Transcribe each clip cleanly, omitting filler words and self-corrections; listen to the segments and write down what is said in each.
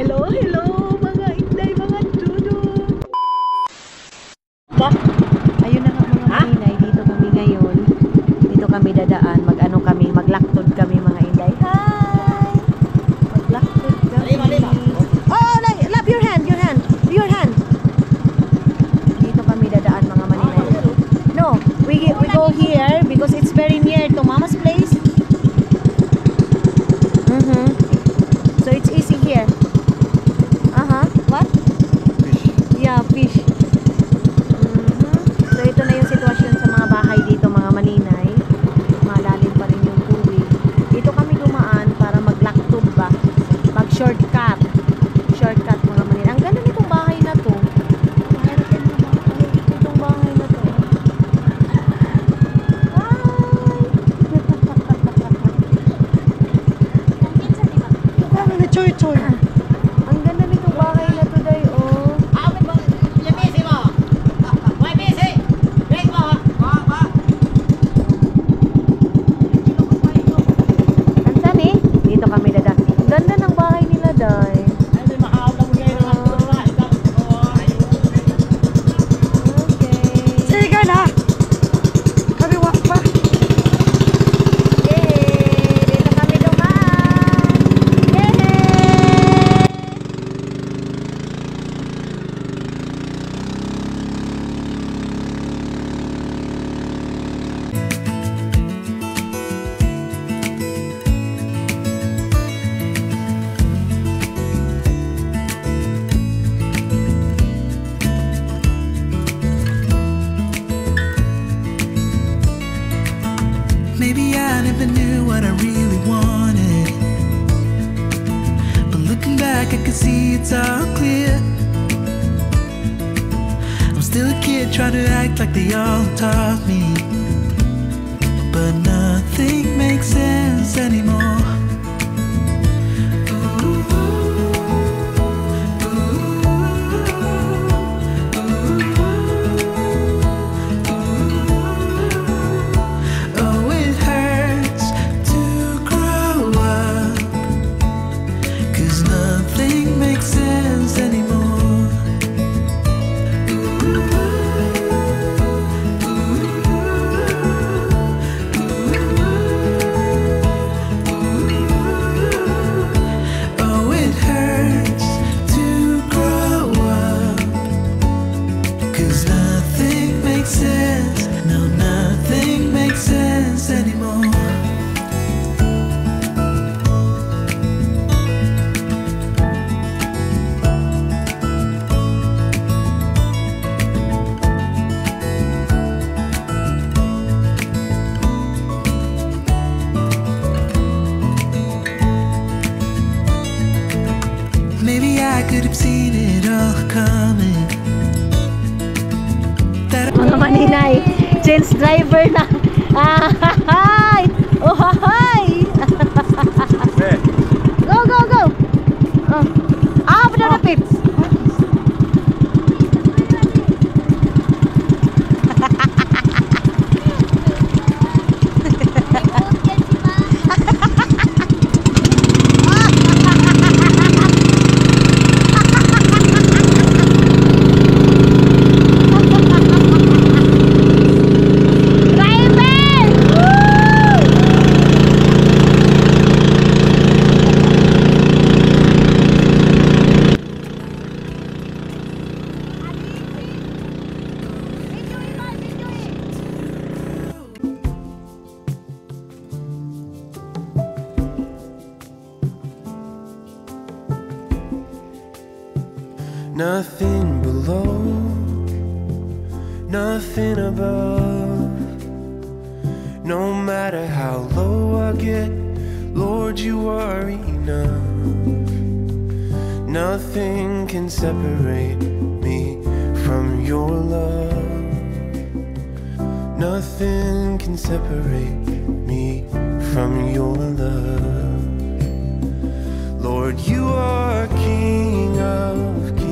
Hello, hello mga inday, mga dudo. Ayun na nga mga inday, dito kami ngayon. Dito kami dadaan, mag-ano kami, maglaktod kami mga inday. Hi! Maglaktod kami. Oh, lap your hand, your hand. Your hand. Dito kami dadaan mga maninay. No, we go here because it's very near to Mama's place. So it's easy here. What? Fish. Yeah, fish. So ito na yung sitwasyon sa mga bahay dito mga maninay. Malalim pa rin yung tubig. Dito kami dumaan para maglaktod ba? Mag shortcut. Shortcut mga maninay. Ang ganda nitong bahay na to. Itong bahay na to. Hi! Choy. Ang ganda nitong bahay na to day, oh. Ansan eh? Dito kami dada. Ang ganda ng bahay nila day. Okay. Sige na! Kaliwa pa! Yay! Dito kami dumaan. Yay! Maybe I never knew what I really wanted, but looking back I can see it's all clear. I'm still a kid trying to act like they all taught me, but nothing makes sense anymore. Oh, it hurts to grow up, 'cause nothing makes sense anymore. Oh, it hurts to grow up, 'cause nothing makes sense. No, nothing makes sense anymore. Maybe I could have seen it all coming. Mga maninay, change driver na. Hi! Oh, hi! Go! Up na pips. Nothing below, nothing above. No matter how low I get, Lord, you are enough. Nothing can separate me from your love. Nothing can separate me from your love. Lord, you are King of Kings.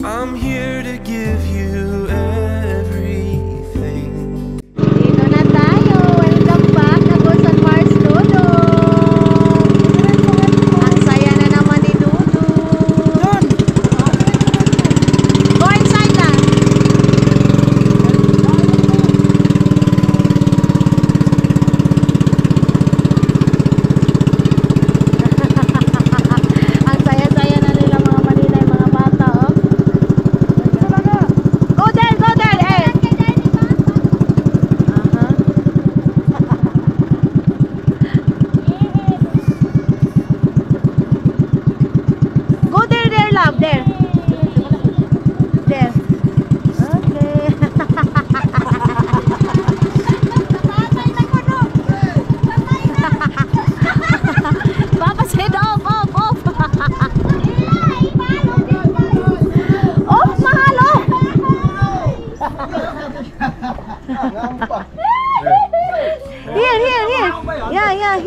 I'm here to give you everything. Dito na tayo. Welcome back. Ako sa Mars Dodo. Ang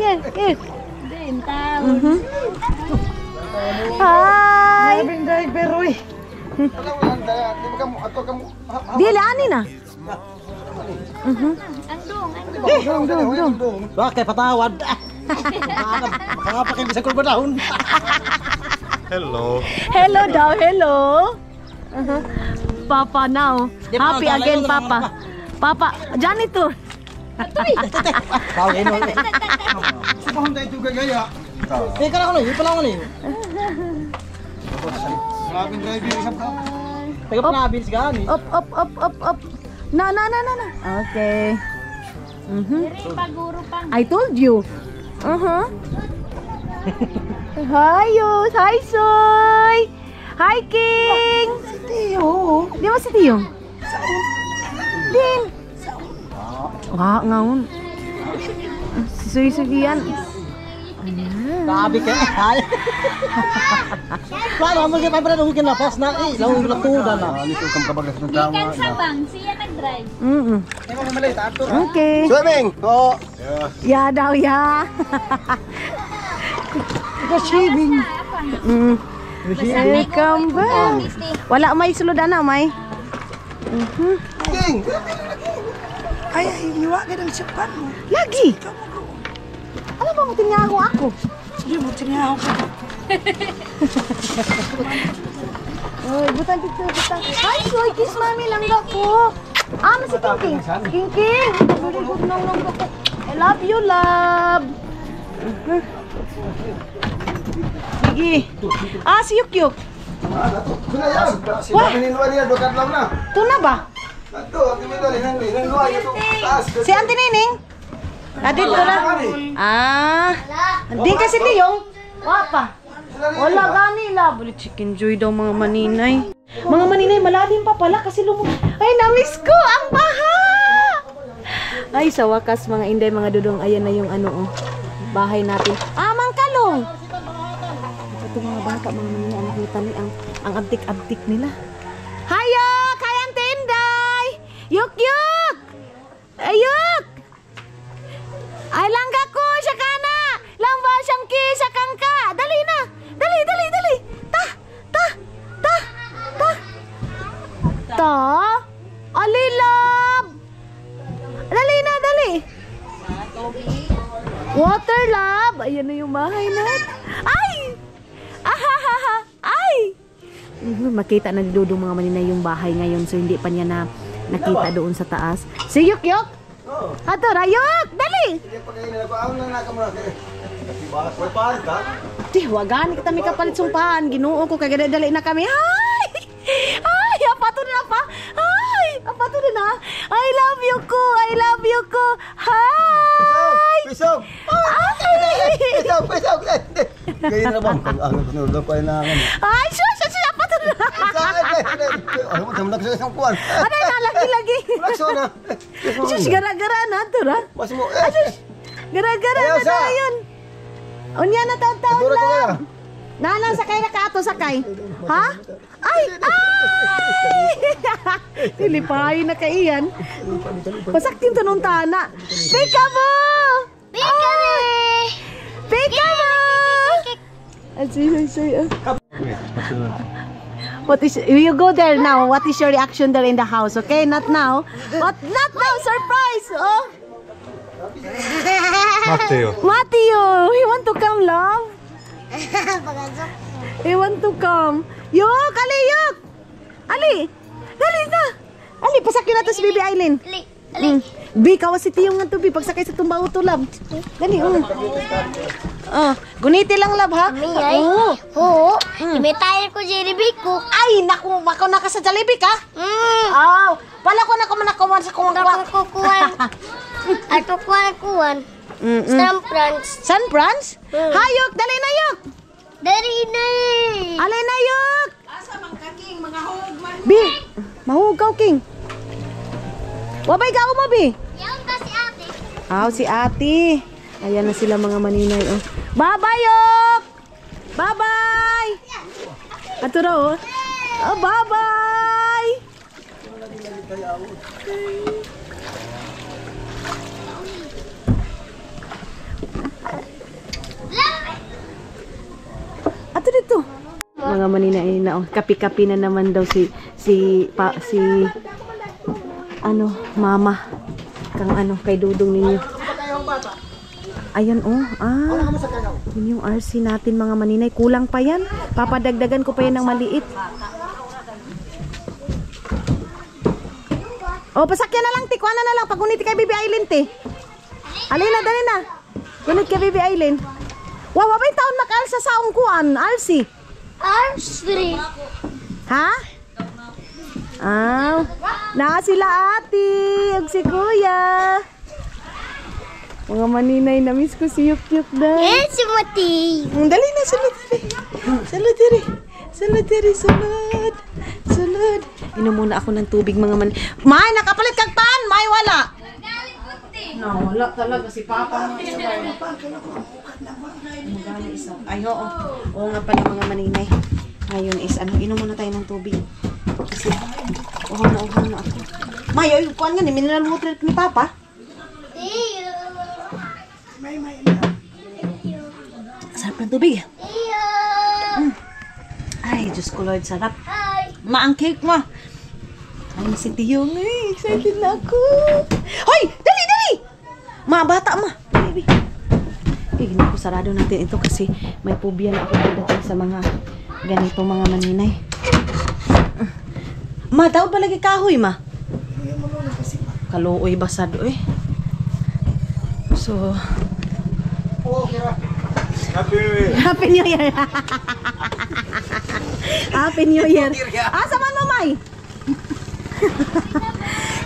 here. Hi. Sabing driver, uy. Dili ani na. Bakit patawad? Makapakin bisa kurba dahon. Hello. Hello daw, hello. Papa now. Happy again, Papa. Papa, janitor. Tahu ini. Sabahon tayo juga gaya. Ini kan ako nih, pala nih. Sabing driver, isang ka. Tega panabil segala nih. Up. Na. Okay. I told you. Hi, hi, Soy. Hi, King. Tiyo. Di ba si Tiyong? Din. Wah, ngaon. Si Soy yan. Sabi ka. Ay. Wala mo kay pabra hukin na pas na law latuda na. Ano ito kang kabagas ng tama Ikan na. sabang, siya nag-drive. Okay. Swimming! Oo. Ya daw, ya. Swimming. Welcome back. Wala may sulod na, may. King! Ay, niwa ka ng sipan mo. Lagi. Alam mo, tinyaho ako. Sige mo, tinihaw ka. Uy, butang dito, butang. Hi, Soy, kiss mami, langga ko. Ah, si King. King. Very good nang langga ko. I love you, love. Sige. Ah, si Yukyuk. Sila miniluwa niya, dokat lang na. Ito na ba? Ito, ang timidol, hiniluwa niya ito. Taas. Si Auntie Nining? Adit ko na. Ah. Di kasi Tiyong. Wapa. Wala gani la. Buli chicken joy daw mga maninay. Mga maninay, malalim pa pala kasi Ay, namiss ko ang baha. Ay, sa wakas mga inday, mga dudong. Ayan na yung ano, oh, bahay natin. Ah, Mangkalong. Ito mga bata, mga maninay. Ang kita ni, ang abdik-abdik nila. Hayok! Hay, Auntie Inday! Yuk! Ayuk! Ay, langga ko! Siya ka na! Lamba siyang kisa kang ka! Dali na! Dali! Ta! Alilab! Dali na! Dali! Water lab! Ayan na yung bahay natin. Ay! Ahahaha! Ay! Makita na dudong mga maninay yung bahay ngayon, so hindi pa niya na nakita doon sa taas. Si Yukyuk! Ato, Rayuk! Dali! Sige, pagkain na, paano na nakamura? May paan ka? Di, wagan kita may kapalit sumpahan. Ginoo ko kay dali na kami. Hi! Ay, apato na pa. Hi! Apato na. I love you ko. Hi! Pisog! Pisog! Ganyan na bang? Ang sunod na pa na. Ay, sus! Apato na. Ano mo, damdag sa isang kuwan. Ano na, lagi-lagi. Lakso na. Sus, gara-gara na ito na. Mas mo, Gara-gara Ayaw, na sa. na yun. Unya na taon-taon Dura ko lang. kaya. Nana, sakay na ka ato, sakay. Ha? Ay! Tilipahay na kaiyan. Pasaktin to nung tana. Pika mo! Pika mo! What is, you go there now. What is your reaction there in the house? Okay, not now. Not now, surprise! Oh! Mateo, he want to come, love? He want to come. Yuk, Ali, yuk! Ali! Dali na! Ali, pasakyan natin si Bibi Aileen. Bi, kawas si Tiyong nga to, Bi. Pagsakay sa tumbaw to, love. Dali, guniti lang, love, ha? Oo. Imitayin ko Jollibee ko. Ay, naku, makaw na ka sa Jollibee, ka? Aw, pala ko na kumanakuman sa kumangwa. Kukuhan. At kukuhan. San France. San Franz? Hayok, dali na, yuk! Dari na Alay na, yuk! Bi, mahugaw, King. Wabay ka mo, Bi. Yan ba si ate? Aw, si ate. Ayan na sila mga maninay, oh. Bye-bye, yuk! Bye-bye! Ato raw, oh. Oh, bye-bye! dito. Mga maninay na, kapi-kapi na naman daw si mama. Kang kay Dudong ninyo. Ayan yun yung RC natin mga maninay. Kulang pa yan. Papadagdagan ko pa yan ng maliit. Pasakyan na lang, tikwana na lang. Pagunit kay Baby Island, te. Alin na, dali na. Gunit kay Baby Island. Wow, wabay taon mag-alsa sa ungkuan, Alsi. Arsi. Ha? Na sila ate, ug si kuya. Mga maninay, na-miss ko si Yukyuk na. Si Mati. Dali na, sulod diri. Sulod. Inom muna ako ng tubig mga maninay. May, nakapalit kag pan! May, wala. No, wala talaga si Papa. Ay, oo nga pala mga maninay. Ngayon is, inom muna tayo ng tubig. Kasi, uhaw na ako. May, kuhan nga ni, mineral water ni Papa. Sarap ng tubig. Ay, Diyos ko Lord, sarap. Ma, ang cake mo. Ay, si Tiyong, excited na ako. Hoy, dali! Ma, bata ma. Baby. Naku, sarado natin ito kasi may phobia na ako pagdating sa mga ganito mga maninay. Ma, daw ba lagi kahoy, ma? Kaluoy basado So, Happy New Year. Happy New Year. Saman mo, May?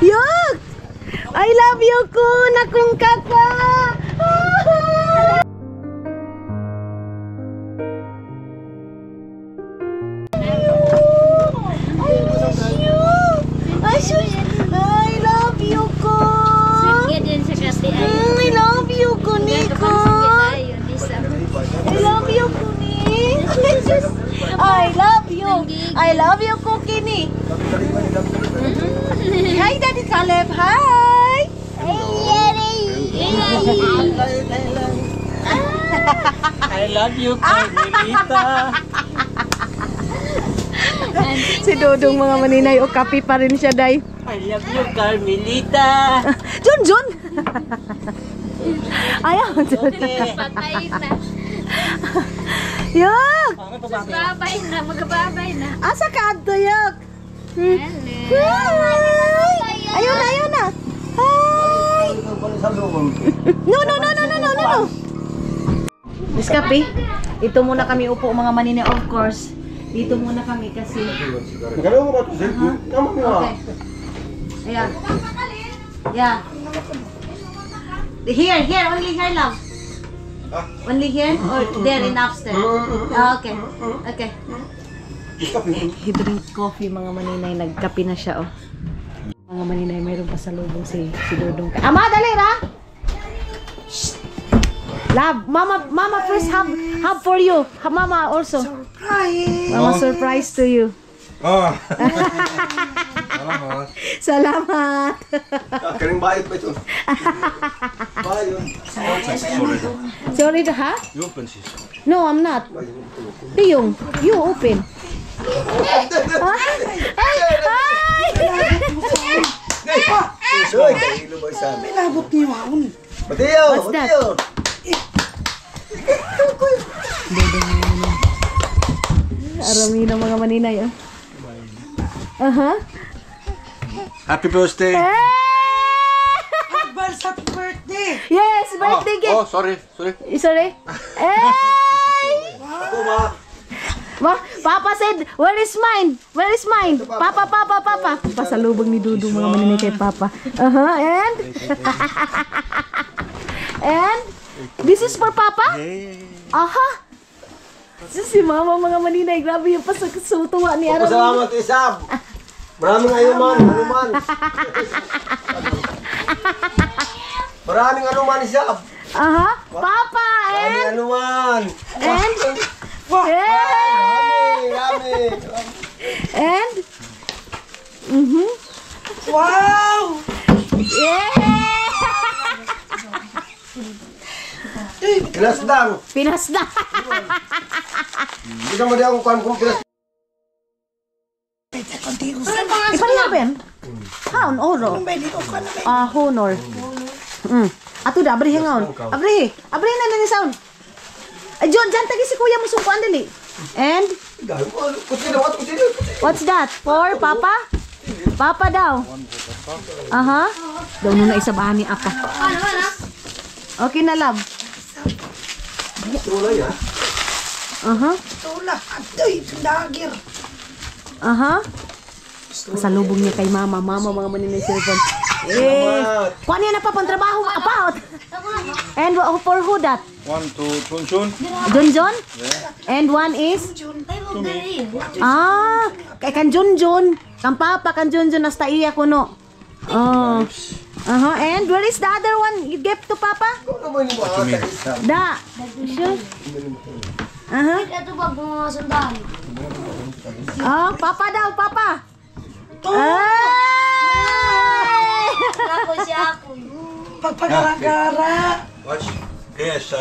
Yuk! I love you, kun! Akong kaka! I love you, kun! I love you, kuniko! I love you, kuni! I love you, kukini! Hi, Daddy Caleb! Hi! I love you, Carmelita. Si Dudong mga maninay, kapi pa rin siya, day. I love you, Carmelita. Jun! Ayaw, Jun. Patay na. Yuk! Magababay na. Asa ka adto, Yuk? Ayaw na. Hi! No. Miss Kapi, ito muna kami upo mga maninay, of course. Dito muna kami kasi. Magkano mo ba ito, Zed? Tama mo Okay. Ayan. Yeah. Here, only here, love. Only here or there in upstairs? Okay. He drink coffee mga maninay, nagkape na siya Mga maninay, mayroon pa sa lubong si Dudong. Ama, dali ra! Love, mama first have for you. Mama also. Surprise. Mama surprise to you. Salamat. Karing bayad pa ito. Bayad. Sorry to ha? You open sis. No, I'm not. Tiyong, you open. May labot niyo ako. Mateo! What's that? Arami ng mga maninay Happy birthday! Advance happy birthday. Yes, birthday gift. Oh, sorry. Sorry. Papa said, where is mine? Papa. Pasalubong ni Dudong mga maninay kay Papa. And this is for Papa? Si Mama mga maninay, grabe yung pasasutuwa ni Arami. Salamat, Isab. Maraming anuman. Maraming anuman, Isab. Papa, Maraming anuman. And Wow! Pinasdang. Pinasda. Hindi ka mali ako kung pilas. Ipalingan pa yan? Haon, oro. Honor. Ato da, abrihe ngaon. Abrihe na lang yung sound. John, dyan tagi si kuya mo sungkuan dali. And? What's that? For Papa? Papa daw. Aha. Daw na isabahan ni Apa. Okay na, love. Tulay ah. Aha. Tula. Atoy, dagir. Aha. Pasalubong niya kay mama. Mama, mga manin ng cellphone. Kuha niya na pa pang trabaho. About. And for who that? One to Chun. Junjun? And one is? Ah, kay kan Junjun. Kan Papa, kan Junjun. Nasta iya ko no. Oh. And where is the other one? You gave to Papa? Da. Sure. Ito ba mga sandali? Oh, Papa daw, Papa. Ako siya ako. Pagpagara-gara. Watch. Yes,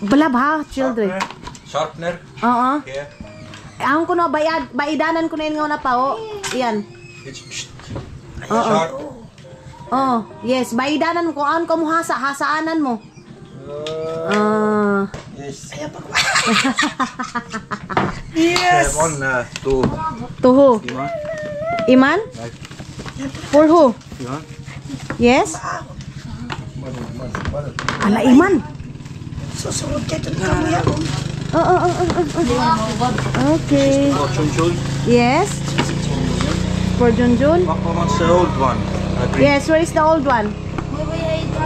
Balab ha, children. sharpener. Oo. Here. Ang kuno baidanan ko na yun nga na pa, oh. Iyan. It's Oo. Oh, yes, baidanan ko an ko mo hasaanan mo. Yes. Yes. One, two. To who? Iman? For who? Iman? Yes? Ala, Iman. Susunod kayo ito ni Kamuya. Okay. Oh, Chun. Yes? For Junjun? Papa wants the old one. Yes, where is the old one?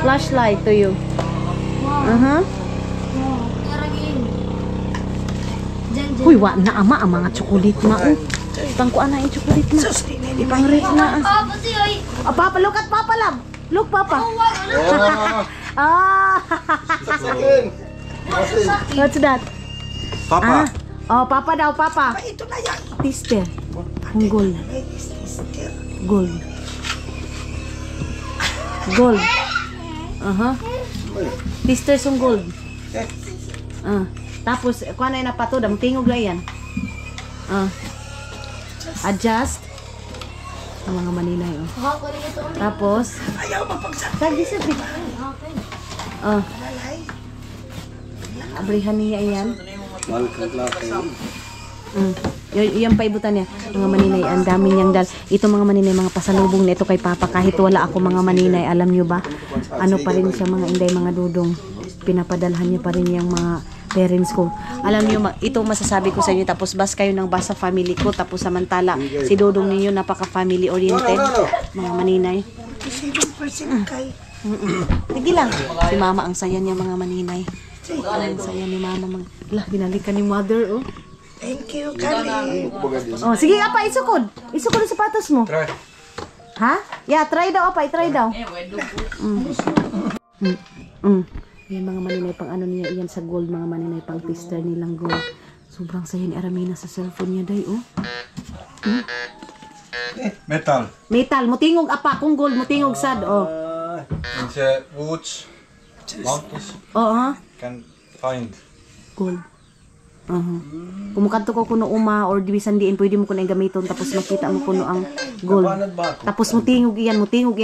Flashlight to you. Uy, wa na ama ang mga chocolate na. Pangkuan na yung chocolate na. Ipang-rate na. Papa, look at Papa, love. Look, Papa. What's that? Papa. Oh, Papa daw, Papa. Ito na yan. Tister. Ang gold. Gold. Gold. Tister sung gold. Tapos, kuha na yun na pato. Damang tingog na yan. Adjust. Ang mga maninay, oh. Tapos, Ayaw mapagsak. tagi sa bit. Abrihan niya yan. Yan pa ibutan niya. Mga maninay, ang dami niyang dal. Ito mga maninay, mga pasalubong nito kay Papa. Kahit wala ako mga maninay, alam niyo ba? Ano pa rin siya mga inday, mga dudong. Pinapadalhan niya pa rin yung mga parents ko. Alam niyo, ito masasabi ko sa inyo. Tapos bas kayo ng basa family ko. Tapos samantala, si dudong ninyo napaka-family oriented. Mga maninay. 7% kay. Sige lang. Si Mama, ang saya niya mga maninay. Ang saya ni Mama. Lah, binalikan ni Mother, oh. Thank you, Kali. Oh, sige, apa, isukod. Isukod ang sapatos mo. Try. Ha? Yeah, try daw, apa, try daw. Yan mga maninay pang ano niya, iyan sa gold, mga maninay pang twister nilang gold. Sobrang saya ni Aramina sa cellphone niya, day, oh. Metal. Metal, mutingog apa, kung gold, mutingog sad, oh. It's woods. Mountains. Oo, Can find. gold. Kumukanto ko kuno uma or dibisan diin pwede mo kuno gamiton tapos makita mo kuno ang gold. Tapos mutingog iyan kung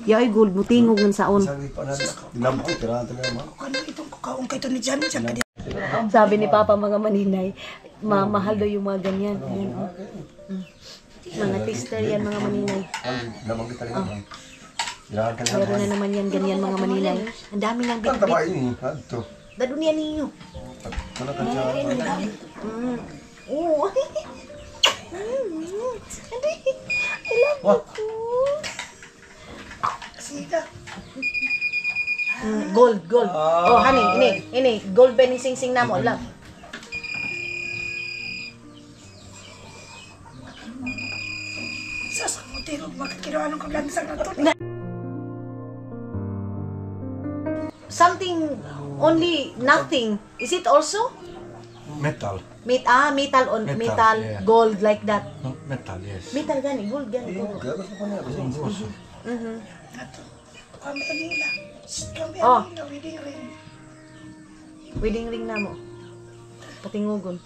yaoy gold mutingog ng saon. Kano itong kukaong kay ito ni Jan. Sabi ni Papa mga maninay, mahal daw yung mga ganyan. Yan, oh. Mga tester yan mga maninay. Meron na naman yan ganyan mga maninay. Ang dami ng bit-bit. Dadun yan ninyo. Oo. I love you. Sida. Gold. Oh, honey, ini. Gold ba ni sing-sing na mo, love? Sasamutin mo, makakirawan ng kaglansang na ito. Something only nothing. Is it also? Metal. Metal, yeah. gold like that. No, metal, yes. Metal gani, gold gani. Kami Anila. Kami Oh. Anila, wedding ring. Wedding ring na mo. Patingugon.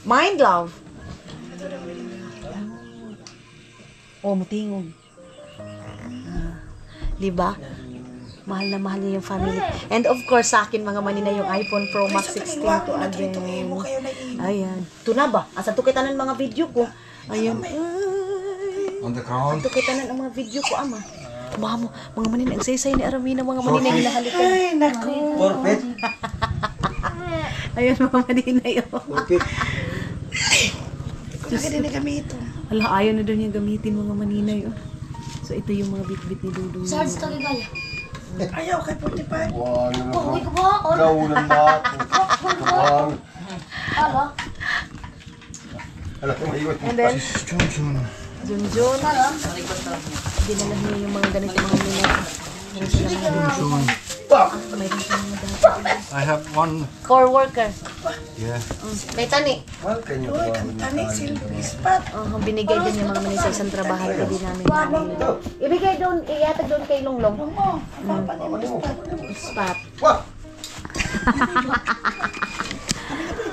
Mind love. Oh, mutingog. Diba? Mahal na mahal niya yung family. And of course, sa akin mga manina yung iPhone Pro Max 16 to again. Ayan. Ito na ba? Asa to kita ng mga video ko. Ayan. On the ground. Ito kita ng mga video ko, ama. Mga manina, ang saysay ni Aramina, mga manina yung nahalikan. Ay, naku. Forfeit. Ayan, mga manina yun. Forfeit. Bakit hindi kami ito? Ala, ayaw na daw niya gamitin mga manina yun. So, ito yung mga bit-bit ni Dudong. Saan sa Tagagaya? Ayaw kay 45. Wow, ano na Uwi ko. ko ba? Gawunan ba? Kapang. Alo? Alam ko maiwan. And then, Junjun. Junjun. Dinala niya yung mga ganito mga nila. I have one. Core worker. Yeah. May tani. Well, can you Uy, kantani, silpispat. Binigay din yung mga manila sa isang trabaho. Hindi namin ibigay doon, iyatag doon kay Longlong. Oo, papa ni mo. Spot. What?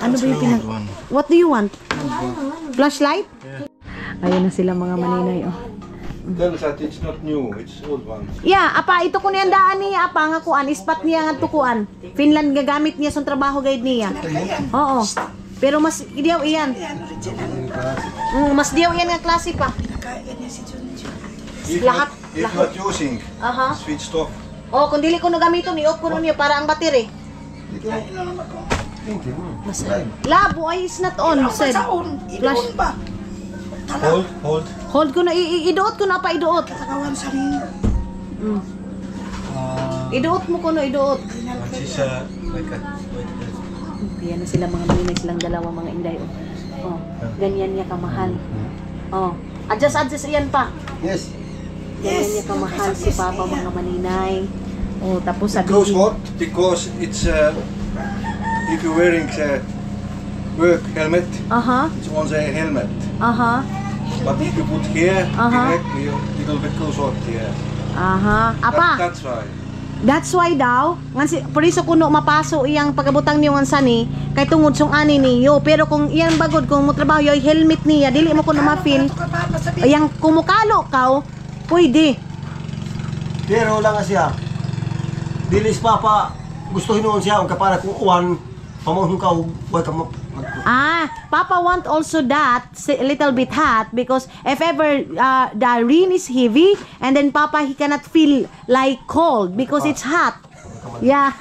Ano ba yung pinag... What do you want? Flashlight? Ayun na sila mga maninay. Oh. Tell us that it's not new, it's old one. Yeah, apa, ito ko niyang daan niya, apa, nga kuan, ispat niya nga tukuan. Finland gagamit niya sa trabaho guide niya. Oo. Pero mas diyaw iyan. Mas diyaw iyan nga klase pa. Pinakain niya si Junjun. Lahat. If not using, Aha. switched off. Oh, kung dili ko na gamiton, i-off ko nun niya para ang battery. Kain na naman ko. Labo ay is not on, said. Saon, Flash. idoon ba? Hold. Hold ko na, iduot ko na pa, iduot. Katagawan sa rin. Iduot mo ko na, iduot. She's like a... Yan na sila mga maninay silang dalawa mga inday. Oh, ganyan niya kamahal. Oh, adjust iyan pa. Yes. Ganyan niya kamahal si Papa mga maninay. Oh, tapos Close sabihin. what? Because it's if you're wearing work helmet, Aha, it's on the helmet. aha, But if you put here Uh-huh. directly, it will be close what here. aha. Apa, That's why. that's why daw, ngan si puriso kuno mapaso iyang pagabutang niyo ngan sani kay tungod sung ani niyo. Pero kung iyang bagod kung mo trabaho yoy helmet niya, dili mo kuno ma-feel. Ito ka papa sabi. Iyang kumukalo kaw, pwede. Pero lang siya. Dilis papa gusto hinuon siya ang kapara kung uwan pamohon ka wag ka Papa want also that a little bit hot because if ever the rain is heavy and then Papa he cannot feel like cold because it's hot. Yeah.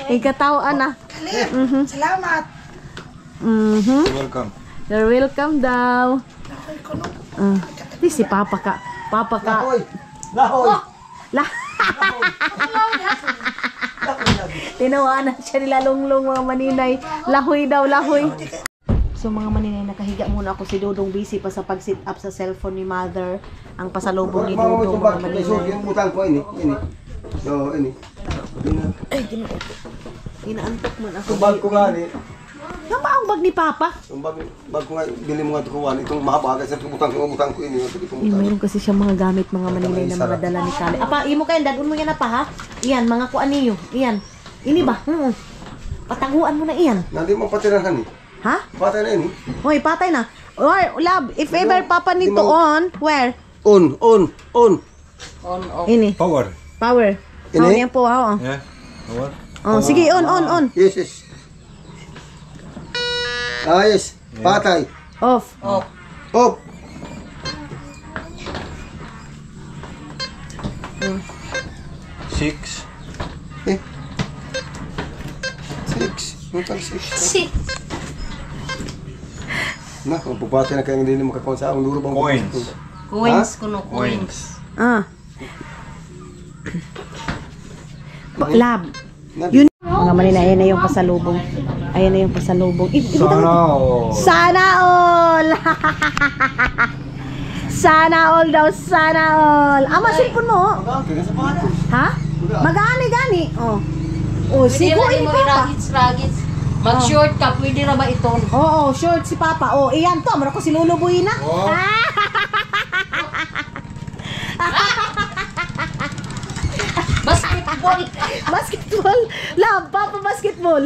Ikatawa na. Kalip, salamat. You're welcome. You're welcome daw. Nakoy ko no. Di si Papa ka. Papa ka. Lahoy. Lahoy. La. Tinawanan siya nila Longlong mga maninay. Lahoy daw, lahoy. So mga maninay, nakahiga muna ako si Dodong busy pa sa pag-sit up sa cellphone ni Mother. Ang pasalubong ni Dodong mga maninay. Yung butang ko ini. So ini. Ay, inaantok man ako. Yung bag ko nga ni. Yung ba ang bag ni Papa? Yung bag ko nga bili mo nga tukuan itong mahaba kasi butang ko ini. Mayroon kasi siya mga gamit mga maninay na mga dala ni Kali. Apa, imo kayo, dadun mo yan na pa ha? Iyan, mga kuan niyo. Iyan. Ini ba? Pataguan mo na iyan. Nanti mo patirahan ni. Ha? Patay na ini. Hoy, patay na. Or, love, if ever Papa nito on, where? On. Ini. Power. Power. Ini? Oh, yan po, oo. Yeah. Power. Oh, sige, on. Yes. Yes. Patay. Off. Op. Six. 6. Butang 6. Nah, kung pupati na kayo hindi mo makakonsa ang duro bang Coins. Coins, Ha? kuno Coins. Lab. Yun. Mga manina, ayan na yung pasalubong. Ayan na yung pasalubong. Sana all. Sana all daw, sana all. Ama, cellphone mo. Ha? Magani. Oh, sigo ini Papa. Mag-short ka, pwede na ba ito? Oo, short si Papa. Oh, iyan to. Mara ko si Lulubuy na. Basketball basketball. Basketball. Love, Papa basketball.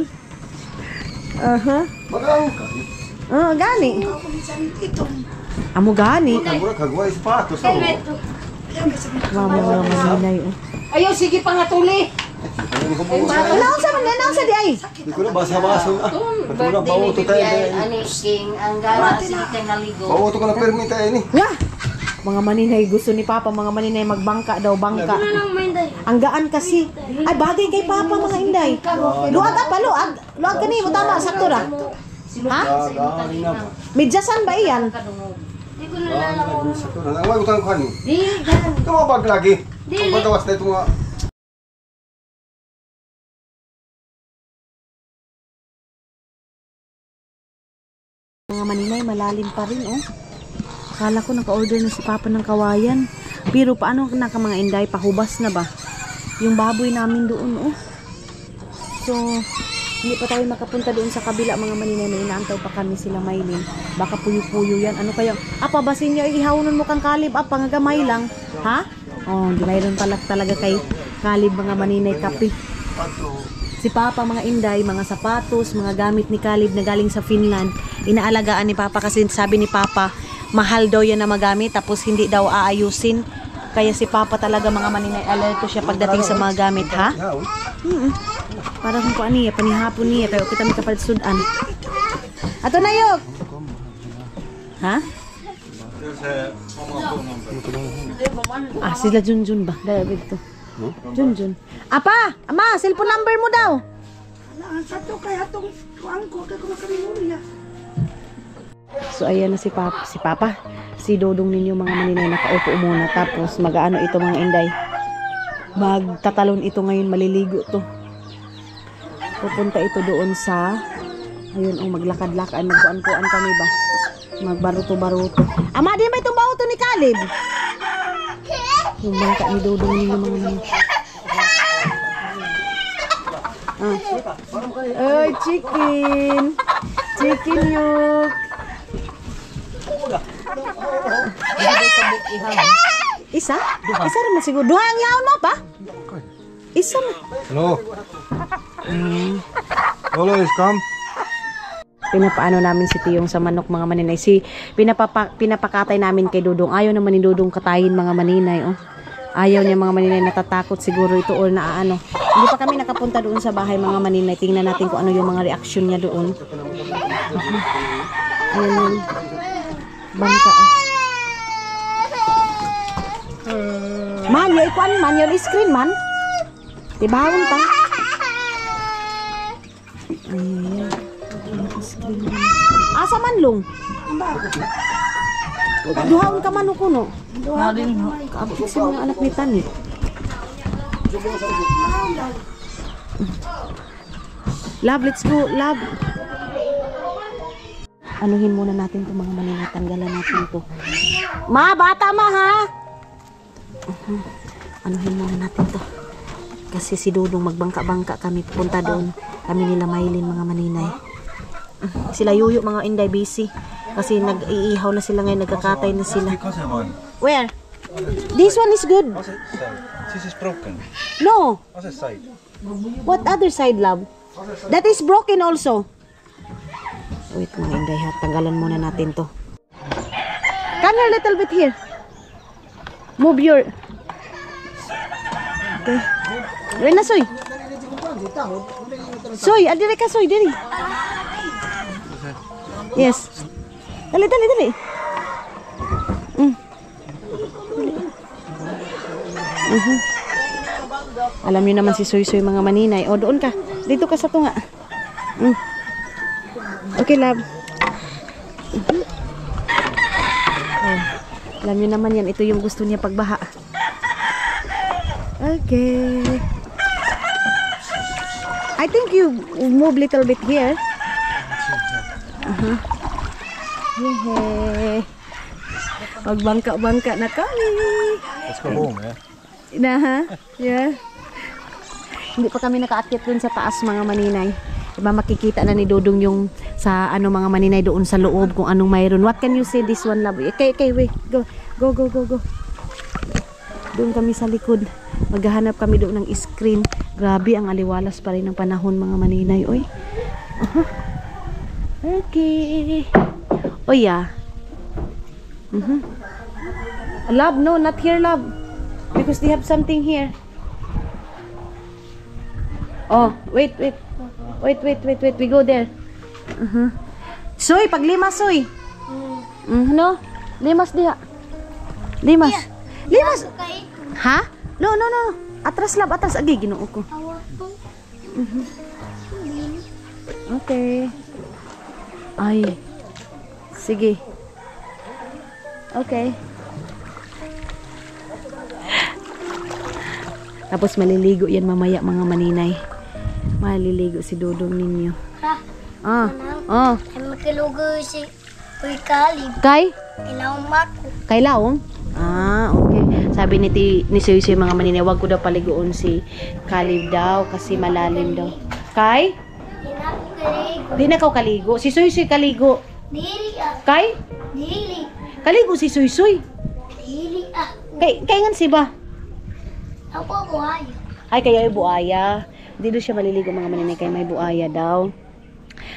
Magaw ka. Gani. Amo gani. Mura kagway sapatos. Mama maninay. Ayaw, sige pa nga tuli. Announce di ay. Di ko na basa-basa na. Patulong Birthday ni pauto tayo. Bibiyay, ani King, ang gana sige kay naligo. Pauto ko na permit tayo ni. Nga. Mga maninay gusto ni Papa, mga maninay magbangka daw, bangka. Ang gaan kasi. Ay bagay kay Papa mga inday. Luag pa, luag. Luag ka ni mo tama sakto ra. Ha? Midyasan ba iyan? Ang mga utang ko ni. Di, gan. Ito mga bag lagi. Pagbawas na ito mga... Mga maninay, malalim pa rin, oh. Akala ko naka-order na si Papa ng kawayan. Pero paano na ka mga inday? Pahubas na ba? Yung baboy namin doon, oh. So, hindi pa tayo makapunta doon sa kabila, mga maninay. May inaantaw pa kami sila Maylin. Baka puyo-puyo yan. Ano kaya? Basin niyo, ihawnon mo kang Kalib. Pangagamay lang. Ha? Oh, di mayroon pala talaga kay Kalib, mga maninay, kape. Si Papa, mga inday, mga sapatos, mga gamit ni Kalib na galing sa Finland. Inaalagaan ni Papa kasi sabi ni Papa, mahal daw yan na magamit tapos hindi daw aayusin. Kaya si Papa talaga, mga maninay, alerto siya pagdating sa mga gamit, ha? Para kung paano niya, panihapon niya, tayo kita may kapalit sudan. Ato na yun! Ha? Sila Junjun ba? Dahil ito. Junjun. Apa! Ama, cellphone number mo daw. So ayan na si Papa. Si Dodong ninyo, mga maninay, nakaupo muna. Tapos mag-ano ito, mga inday. Magtatalon ito ngayon, maliligo to. Pupunta ito doon sa, ayun, maglakad-lakad, magkuan-kuan kami ba? Magbaruto-baruto. Ama, di ba itong baruto ni Kalib? Yung bangka ni Dodong ninyo, mga maninay. Ay, chicken. Chicken yuk. Isa? Isa naman siguro. Duha ang yaon mo pa? Isa na. Hello. Always come. Pinapaano namin si Tiyong sa manok, mga maninay. Pinapakatay namin kay Dodong. Ayaw naman ni Dodong katayin, mga maninay. Oh. Ayaw niya, mga maninay, natatakot siguro ito or naaano. Hindi pa kami nakapunta doon sa bahay, mga maninay. Tingnan natin kung ano yung mga reaksyon niya doon. Ayan yun. Bangka. Man, yung ikuan man, yung screen man. Tibawon ta. Ayan. Asa man long? Duhaon ka man kuno. Kaabot si mga anak ni Tani. Love, let's go. Love. Anuhin muna natin itong mga maninay. Tanggalan natin ito. Ma, bata ma ha? Anuhin muna natin to. Kasi si Dodong magbangka-bangka kami. Pupunta doon. Kami nila Maylin, mga maninay. Sila Yuyo, mga inday, busy. Kasi nag-iihaw na sila ngayon. Nagkakatay na sila. Where? This one is good. This is broken. No. What's the side? What other side, love? That is broken also. Wait, mga inday ha. Tanggalan muna natin to. Come here a little bit here. Move your... Okay. Ren na, Soy. Soy, adire ka, Soy. Diri. Yes. Dali, dali, dali. Alam niyo naman si Soy Soy, mga maninay. O, doon ka. Dito ka sa tunga. Okay, love. Alam niyo naman yan. Ito yung gusto niya pagbaha. Okay. I think you move little bit here. Yehey. Magbangka-bangka na kami. Let's go home, yeah? Na, ha? Yeah. Hindi pa kami nakaakyat dun sa taas, mga maninay. Diba makikita na ni Dodong yung sa ano, mga maninay doon sa loob kung anong mayroon. What can you say this one, love? Okay, wait. Go. Doon kami sa likod. Maghahanap kami doon ng screen. Grabe, ang aliwalas pa rin ng panahon mga maninay. Oy. Okay. Oh yeah. Love, no, not here, love. Because they have something here. Oh, wait. We go there. Soy, paglimas, soy. No? Limas diha. Limas. Limas. Ha? No. Atras, love, atras. Agi, ginoo ko. Okay. Ay. Sige. Okay. Tapos maliligo yan mamaya mga maninay. Maliligo si Dudong ninyo. Ha? Oh. Ay magkalugo si Kuy Kalib. Kay? Kailangan mako. Kay Laong? Okay. Sabi ni Suy mga maninay, wag ko daw paliguon si Kalib daw kasi malalim daw. Kay? Di na ako kaligo. Di na kau kaligo. Si Suy kaligo. Dili ah. Kay? Dili. Kaligo si Suy. Dili ah. Kay ngan si ba? Ako buhay. Ay, kaya ay buaya. Hindi siya maliligo mga maninay kaya may buaya daw.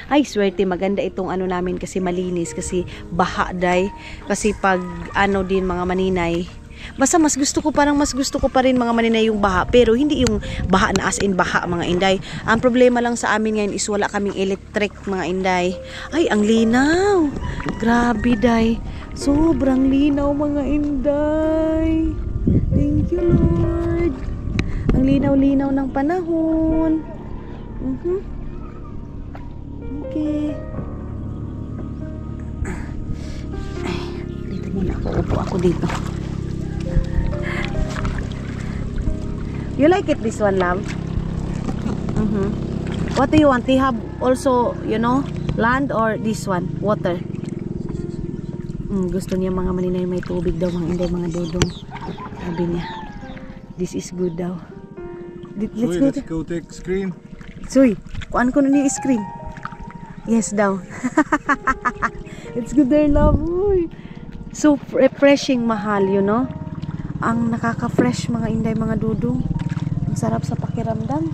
Ay, swerte. Maganda itong ano namin kasi malinis. Kasi baha day. Kasi pag ano din mga maninay. Basta mas gusto ko pa rin mga maninay yung baha. Pero hindi yung baha na as in baha mga inday. Ang problema lang sa amin ngayon is wala kaming electric mga inday. Ay, ang linaw. Grabe day. Sobrang linaw mga inday. Thank you, Lord. Ang linaw-linaw ng panahon. Okay. Ay, dito muna ako. Upo ako dito. You like it this one, love? What do you want? They have also, you know, land or this one? Water? Gusto niya mga maninay may tubig daw mga inday mga dudong. Sabi niya, this is good daw. Let's go take screen. Suy, kuan ko na ni screen. Yes daw. Let's go there, love. Uy. So refreshing, mahal, you know. Ang nakaka-fresh mga inday mga dudong. Ang sarap sa pakiramdam.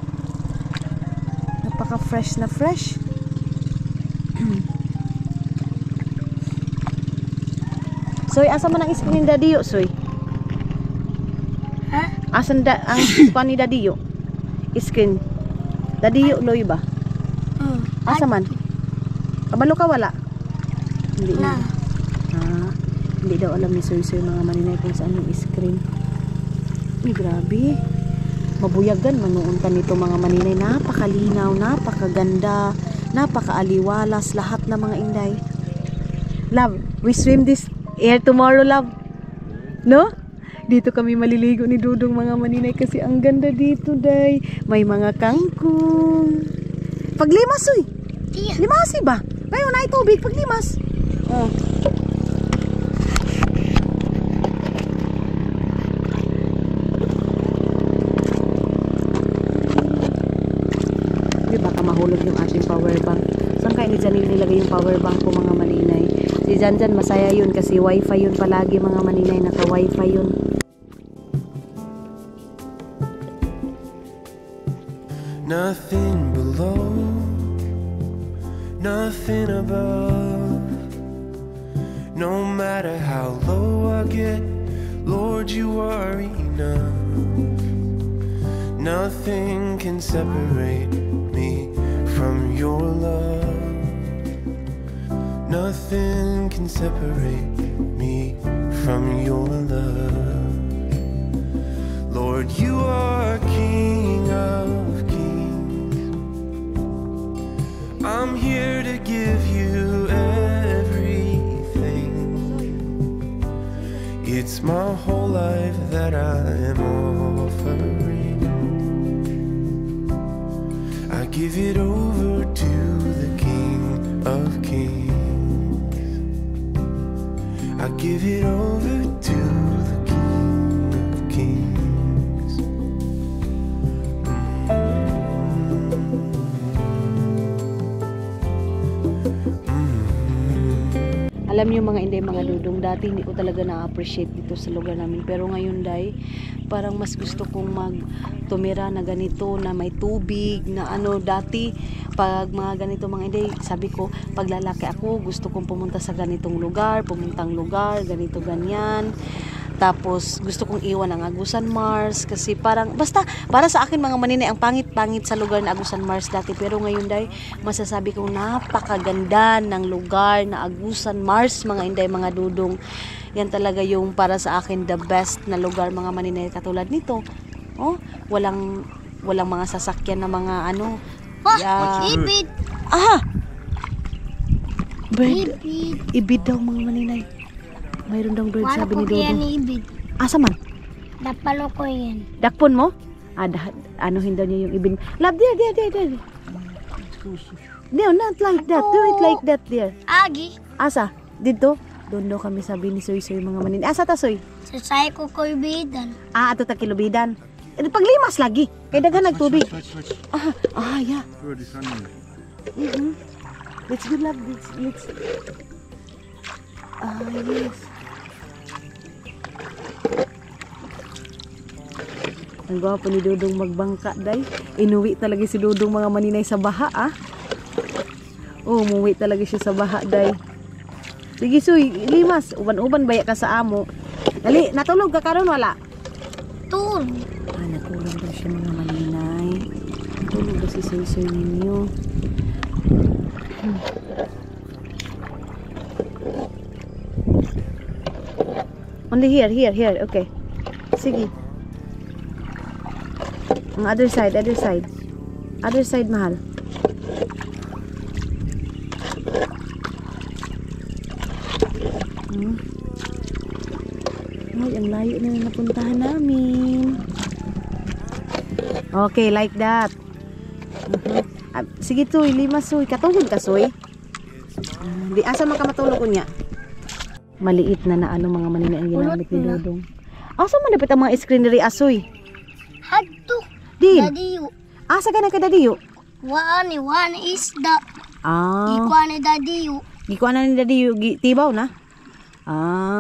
Napaka-fresh na fresh. Soy, asa man ang screen daddy yo, Soy? Ha? Asan ang kuan ni daddy yo? Screen. Daddy yo loy ba? Asa man? Kabalo ka wala? Hindi na. Hindi daw alam ni Soy mga maninay kung saan yung screen. Ay, grabe. Mabuyagan manoon ka nito mga maninay. Napakalinaw, napakaganda, napakaaliwalas lahat ng mga inday. Love, we swim this air tomorrow, love. No? Dito kami maliligo ni Dudong mga maninay kasi ang ganda dito, day. May mga kangkong. Paglimas, uy. Limasi ba? Ngayon na tubig, paglimas. Oh. Di baka mahulog yung ating power bank. Saan kayo ni Janil nilagay yung power bank ko mga maninay? Si Janjan masaya yun kasi wifi yun palagi mga maninay, naka wifi yun. Nothing below, nothing above. No matter how low I get, Lord, you are enough. Nothing can separate me from your love. Nothing can separate me from your love. Lord, you are King of Kings. I'm here to give you everything. It's my whole life that I am offering. I give it over to the King of Kings. I give it over to the King of Kings. Alam niyo mga inday mga dudong, dati hindi ko talaga na-appreciate dito sa lugar namin. Pero ngayon day, parang mas gusto kong tumira na ganito, na may tubig, na ano, dati, pag mga ganito mga inday, sabi ko, pag lalaki ako, gusto kong pumunta sa ganitong lugar, ganito, ganyan. Tapos, gusto kong iwan ang Agusan Mars kasi parang, basta, para sa akin mga maninay, ang pangit-pangit sa lugar na Agusan Mars dati. Pero ngayon day, masasabi kong napakaganda ng lugar na Agusan Mars, mga inday, mga dudong. Yan talaga yung para sa akin the best na lugar, mga maninay, katulad nito. Oh, walang mga sasakyan na mga ano. Ibid. Bird. Ibid daw mga maninay. Mayroon daw bird, sabi ni Dodo. Ibid. Asa man? Napalo ko yan. Dakpon mo? Anuhin daw niya yung ibin. Love, there. No, not like that. Do it like that, dear. Agi. Asa? Dito? Doon daw kami, sabi ni Soy mga manin. Asa ta, Soy? Sasay ko ko ibidan. Ato ta kilubidan. Paglimas lagi. Kaya daghan nagtubig. Yeah. Bird is running. Let's go, love. Let's. Yes. Ang gwapo ni Dudong magbangka, day. Inuwi talaga si Dudong mga maninay sa baha, Oh, umuwi talaga siya sa baha, day. Sige, Soy, limas. Uban-uban baya ka sa amo. Dali, natulog ka karon wala? Tulog. Natulog daw siya mga maninay. Natulog daw si Soy ninyo. Only here. Okay. Sige. Ang other side. Other side, mahal. Ay, ang layo na napuntahan namin. Okay, like that. Sige, Soy, limas, Soy. Katungod ka, Soy. Di asa man ka matulog ko niya. Maliit na ano mga maninay ang ginamit ni Dodong. Asa man dapat ang mga screen diri, Soy? Hadto. Din. Dadiyo. Asa ka na kadadiyo? One is the. Ah. Ikuan ni dadiyo. Gikuan na ni dadiyo, tibaw na?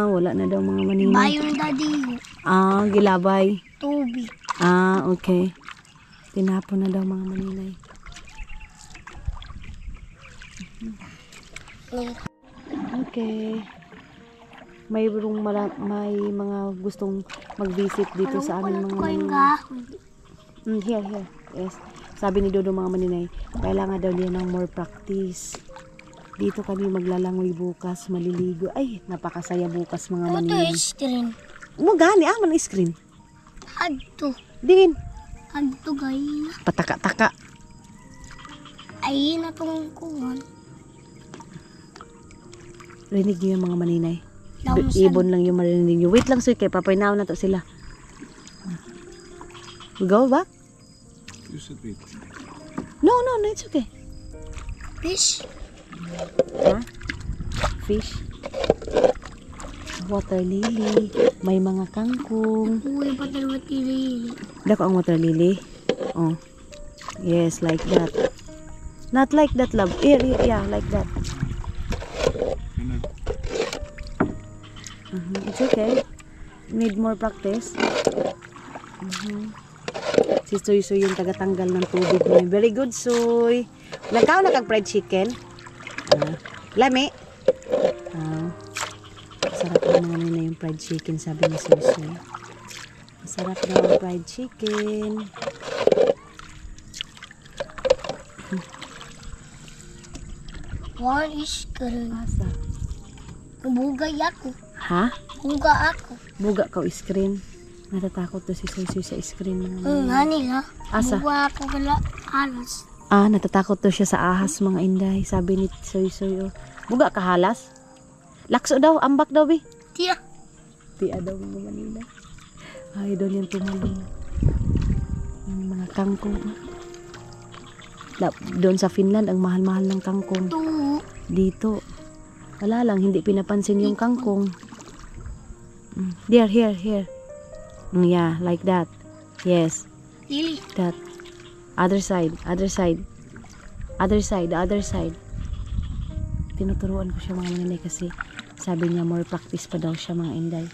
Wala na daw mga maninay. Bayon dadiyo. Gilabay. Tubig. Okay. Tinapon na daw mga maninay. Okay. May mga gustong mag-visit dito sa amin mga maninay. Here. Yes. Sabi ni Dodo mga maninay, kailangan daw niya ng more practice. Dito kami maglalangoy bukas, maliligo. Ay, napakasaya bukas mga maninay. Screen. Mo gani man screen. Hadto. Din. Hadto gaya. Pataka-taka. Ay na tong kuwan. Rinig niyo yung mga maninay. Nausan. Ibon lang yung marinig niyo. Wait lang, Soy, kay papaynaw na to sila. We go back? You should wait. No, it's okay. Fish. Fish. Water lily. May mga kangkong. Uy, patal matili. Dako ang water lily. Oh. Yes, like that. Not like that, love. Yeah, like that. It's okay. Need more practice. Si Soy yung tagatanggal ng tubig niya. Very good, Soy. Nagkaw na kag fried chicken. Lami. Masarap naman na yung fried chicken, sabi ni Soy. Masarap daw ang fried chicken. One is karon. Asa? Bugay ako. Ha? Buga ako. Buga ka o screen. Natatakot to si Soy sa screen. Ngani nga. Asa? Buga ako kala alas. Natatakot to siya sa ahas mga inday. Sabi ni Soy. Buga ka halas? Lakso daw, ambak daw, bi. Tiya. Tiya daw mga manila. Ay, doon yan tumalong. Yung mga kangkong. Doon sa Finland, ang mahal-mahal ng kangkong. Dito. Wala lang, hindi pinapansin yung kangkong. There, here. Yeah, like that. Yes. Lili. That. The other side. Tinuturuan ko siya mga maninay kasi sabi niya more practice pa daw siya mga inday.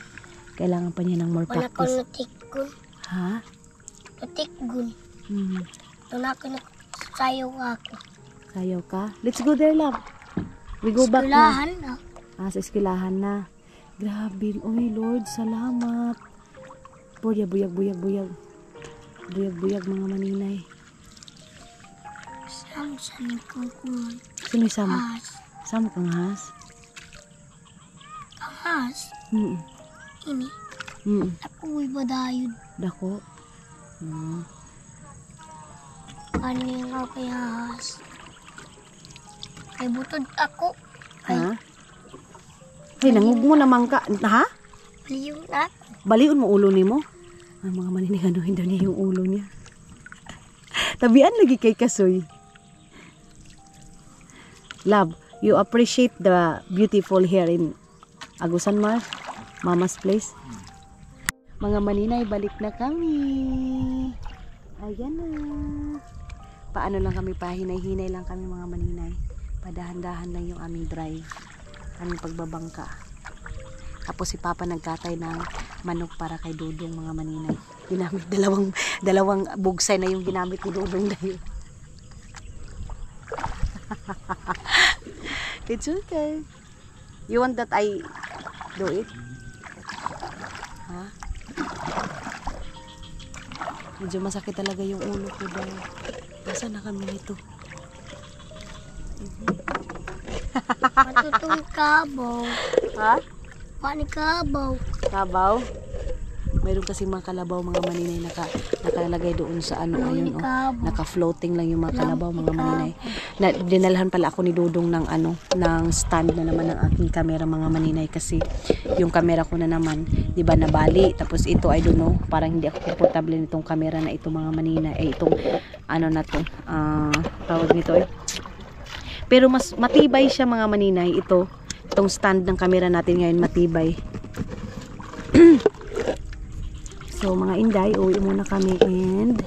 Kailangan pa niya ng more Wala ko practice. natikon. Ha? Patikgun. Hmm. Doon ako nagsayaw ako. Sayaw ka? Let's go there, love. We go back na. Skulahan na. Sa eskwelahan na. Grabe. Oy, Lord, salamat. Buyag, buyag, buyag, buyag. Buyag, buyag, mga maninay. Saan ko kuhan. Sino sama? Has. Sama kang has? Ang has. Ini. Apoy ba dayod? Dako. Ano yung ako kay has? Ay butod ako. Ha? Ay, nangug mo naman ka. Ha? Baliw na. Baliun mo ulo ni mo? Ang mga maniniganuhin daw niya yung ulo niya. Tabian lagi kay Kasoy. Love, you appreciate the beautiful hair in Agusan Mar, Mama's place. Mga maninay, balik na kami. Ayan na. Paano lang kami, pahinay-hinay lang kami mga maninay. Padahan-dahan lang yung aming drive. Aming pagbabangka. Tapos si Papa nagkatay ng manok para kay Dudong mga maninay. Ginamit dalawang bugsay na yung ginamit ni Dudong na yun. It's okay. You want that I do it? Ha? Medyo masakit talaga yung ulo ko dahil nasa na kami nito. Matutong kabaw. Ha? Paano kabaw? Kabaw? Mayroon kasi mga kalabaw mga maninay nakalagay doon sa ano ayun naka-floating lang yung mga kalabaw mga maninay. Dinalhan pala ako ni Dudong ng ng stand na naman ng aking camera mga maninay kasi yung camera ko na naman 'di ba nabali tapos ito I don't know parang hindi ako komportable nitong camera na ito mga maninay itong na to tawag nito pero mas matibay siya mga maninay itong stand ng camera natin ngayon matibay. So mga inday, uwi muna kami and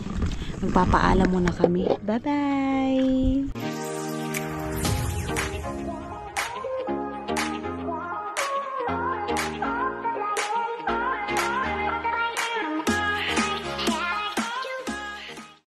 magpapaalam muna kami. Bye-bye!